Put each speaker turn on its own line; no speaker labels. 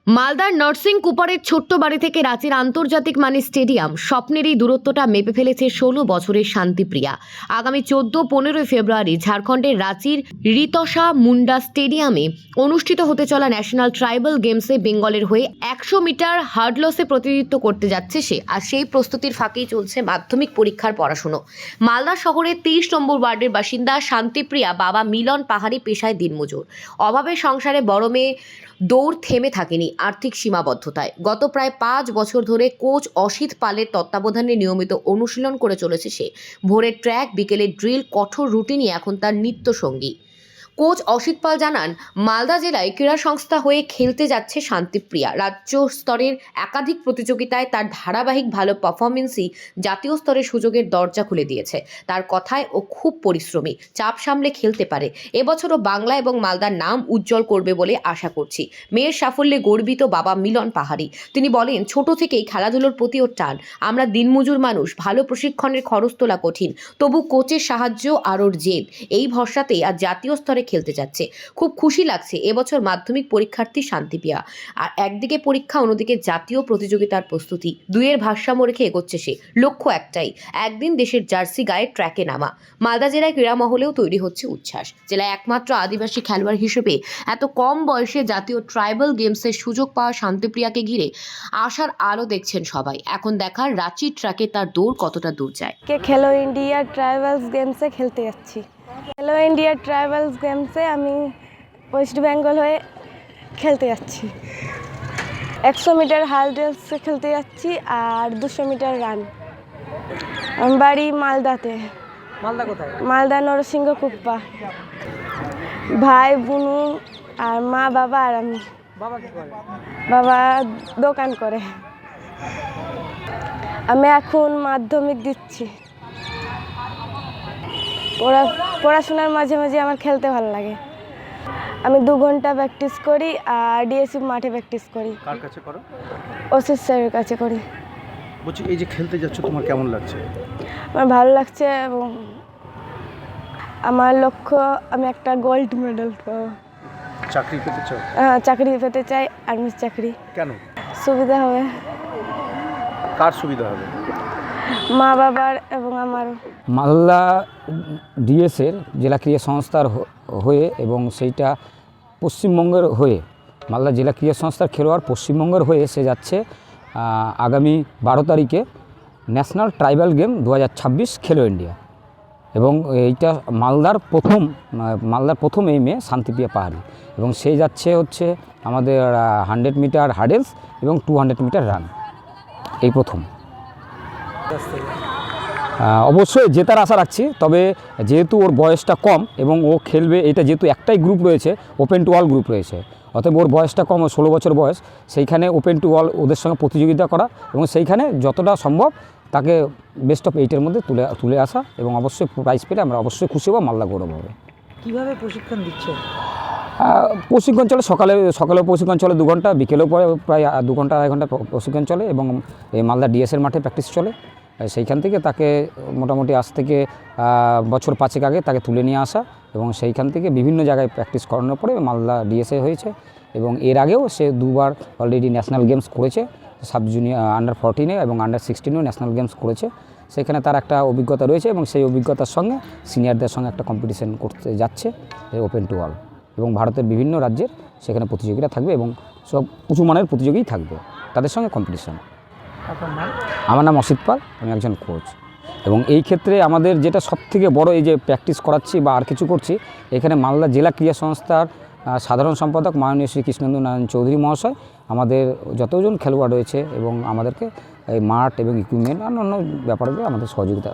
মালদার নার্সিং কুপারের ছোট্ট বাড়ি থেকে রাঁচির আন্তর্জাতিক মানের স্টেডিয়াম স্বপ্নের এই দূরত্বটা মেপে ফেলেছে ১৬ বছরের শান্তিপ্রিয়া। আগামী ১৪-১৫ ফেব্রুয়ারি ঝাড়খণ্ডের রাঁচির রিতসা মুন্ডা স্টেডিয়ামে অনুষ্ঠিত হতে চলা ন্যাশনাল ট্রাইবাল গেমসে বেঙ্গলের হয়ে ১০০ মিটার হার্ডলসে প্রতিনিধিত্ব করতে যাচ্ছে সে। আর সেই প্রস্তুতির ফাঁকেই চলছে মাধ্যমিক পরীক্ষার পড়াশুনো। মালদা শহরের ৩০ নম্বর ওয়ার্ডের বাসিন্দা শান্তিপ্রিয়া বাবা মিলন পাহাড়ি পেশায় দিনমজুর। অভাবের সংসারে বড় মেয়ে দৌড় থেমে থাকেনি আর্থিক সীমাবদ্ধতায়। গত প্রায় ৫ বছর ধরে কোচ অসিত পালের তত্ত্বাবধানে নিয়মিত অনুশীলন করে চলেছে সে। ভোরের ট্র্যাক, বিকেলের ড্রিল, কঠোর রুটিনই এখন তার নিত্যসঙ্গী। কোচ অসিত পাল জানান, মালদা জেলায় ক্রীড়া সংস্থা হয়ে খেলতে যাচ্ছে শান্তিপ্রিয়া। রাজ্য স্তরের একাধিক প্রতিযোগিতায় তার ধারাবাহিক ভালো পারফরমেন্সই জাতীয় স্তরের সুযোগের দরজা খুলে দিয়েছে। তার কথায় ও খুব পরিশ্রমী, চাপ সামলে খেলতে পারে। এবছরও বাংলা এবং মালদার নাম উজ্জ্বল করবে বলে আশা করছি। মেয়ের সাফল্যে গর্বিত বাবা মিলন পাহাড়ি। তিনি বলেন, ছোট থেকেই খেলাধুলোর প্রতি ওর টান। আমরা দিনমজুর মানুষ, ভালো প্রশিক্ষণের খরচ তোলা কঠিন, তবু কোচের সাহায্য আর ওর জেদ, এই ভরসাতেই আজ জাতীয় স্তরে খেলতে যাচ্ছে। খুব খুশি লাগছে এবছর মাধ্যমিক পরীক্ষার্থী শান্তিপ্রিয়া। আর একদিকে পরীক্ষা, অন্যদিকে জাতীয় প্রতিযোগিতার প্রস্তুতি, দুইয়ের ভারসাম্য রেখে এগোচ্ছে সে। লক্ষ্য একটাই, একদিন দেশের জার্সি গায়ে ট্র্যাকে নামা। মালদা জেলায় ক্রীড়া মহলেও তৈরি হচ্ছে উচ্ছ্বাস। জেলায় একমাত্র আদিবাসী খেলোয়াড় হিসেবে এত কম বয়সে জাতীয় ট্রাইবাল গেমসের সুযোগ পাওয়া শান্তিপ্রিয়াকে ঘিরে আশার আলো দেখছেন সবাই। এখন দেখার রাঁচি ট্র্যাকে তার দৌড় কতটা দূর যায়।
খেলো ইন্ডিয়া ট্রাইবালস গেমসে খেলতে যাচ্ছি। খেলো ইন্ডিয়া ট্রাইবালস গেমসে আমি ওয়েস্ট বেঙ্গল হয়ে খেলতে যাচ্ছি। ১০০ মিটার হার্ডলসে খেলতে যাচ্ছি আর ২০০ মিটার রান। আমার বাড়ি মালদাতে।
মালদা কোথায়?
মালদা নরসিংহ কুপ্পা। ভাই, বুনু আর মা, বাবা আর আমি।
বাবা কি করে?
বাবা দোকান করে। আমি এখন মাধ্যমিক দিচ্ছি। পড়াশোনার মাঝে মাঝে আমার খেলতে ভালো লাগে। আমি ২ ঘন্টা প্র্যাকটিস করি আর ডিএসসি মাঠে প্র্যাকটিস করি।
কার কাছে করো?
ওসিস স্যারের কাছে করি।
বলছি, এই যে খেলতে যাচ্ছ তোমার কেমন লাগছে?
আমার ভালো লাগছে এবং আমার লক্ষ্য আমি একটা গোল্ড মেডেল পাবো।
চাকরি পেতে চাও?
চাকরি পেতে চাই, আর্মির চাকরি।
কেন?
সুবিধা হবে।
কার সুবিধা হবে?
মা বাবার এবং আমারও।
মালদা ডিএসের জেলা ক্রীড়া সংস্থার হয়ে এবং সেইটা পশ্চিমবঙ্গের হয়ে, মালদা জেলা ক্রীড়া সংস্থার খেলোয়াড় পশ্চিমবঙ্গের হয়ে সে যাচ্ছে আগামী ১২ তারিখে ন্যাশনাল ট্রাইবাল গেম ২০২৬ খেলো ইন্ডিয়া। এবং এইটা মালদার প্রথম এই মেয়ে শান্তিপ্রিয়া পাহাড়ি, এবং সে যাচ্ছে হচ্ছে আমাদের 100 মিটার হার্ডেলস এবং 200 মিটার রান, এই প্রথম। অবশ্যই জেতার আশা রাখছি, তবে যেহেতু ওর বয়সটা কম এবং ও খেলবে, এটা যেহেতু একটাই গ্রুপ রয়েছে, ওপেন টু অল গ্রুপ রয়েছে, অতএব ওর বয়সটা কম, ১৬ বছর বয়স, সেইখানে ওপেন টু অল ওদের সঙ্গে প্রতিযোগিতা করা এবং সেইখানে যতটা সম্ভব তাকে বেস্ট অফ 8-এর মধ্যে তুলে আসা এবং অবশ্যই প্রাইজ পেলে আমরা অবশ্যই খুশি হব, মালদা গৌরব হবে।
কিভাবে প্রশিক্ষণ দিচ্ছে?
প্রশিক্ষণ চলে, সকালেও প্রশিক্ষণ চলে 2 ঘন্টা, বিকেলেও প্রায় 2 ঘন্টা 2.5 ঘন্টা প্রশিক্ষণ চলে এবং এই মালদা ডিএসের মাঠে প্র্যাকটিস চলে। সেইখান থেকে তাকে মোটামুটি আজ থেকে বছর 5 আগে তাকে তুলে নিয়ে আসা এবং সেইখান থেকে বিভিন্ন জায়গায় প্র্যাকটিস করানোর পরে মালদা ডিএসএ হয়েছে। এবং এর আগেও সে 2 বার অলরেডি ন্যাশনাল গেমস করেছে, সাব জুনিয়র আন্ডার 14-এ এবং আন্ডার 16-এও ন্যাশনাল গেমস করেছে। সেখানে তার একটা অভিজ্ঞতা রয়েছে এবং সেই অভিজ্ঞতার সঙ্গে সিনিয়রদের সঙ্গে একটা কম্পিটিশন করতে যাচ্ছে ওপেন টু অল, এবং ভারতের বিভিন্ন রাজ্যের সেখানে প্রতিযোগিতা থাকবে এবং সব উঁচু মানের প্রতিযোগী থাকবে, তাদের সঙ্গে কম্পিটিশন। আমার নাম অসিত পাল, আমি একজন কোচ। এবং এই ক্ষেত্রে আমাদের যেটা সবথেকে বড়, এই যে প্র্যাকটিস করাচ্ছি বা আর কিছু করছি, এখানে মালদা জেলা ক্রীড়া সংস্থার সাধারণ সম্পাদক মাননীয় শ্রী কৃষ্ণেন্দু নারায়ণ চৌধুরী মহাশয় আমাদের যতজন খেলোয়াড় রয়েছে এবং আমাদেরকে এই মাঠ এবং ইকুইপমেন্ট অন্যান্য ব্যাপারে আমাদের সহযোগিতা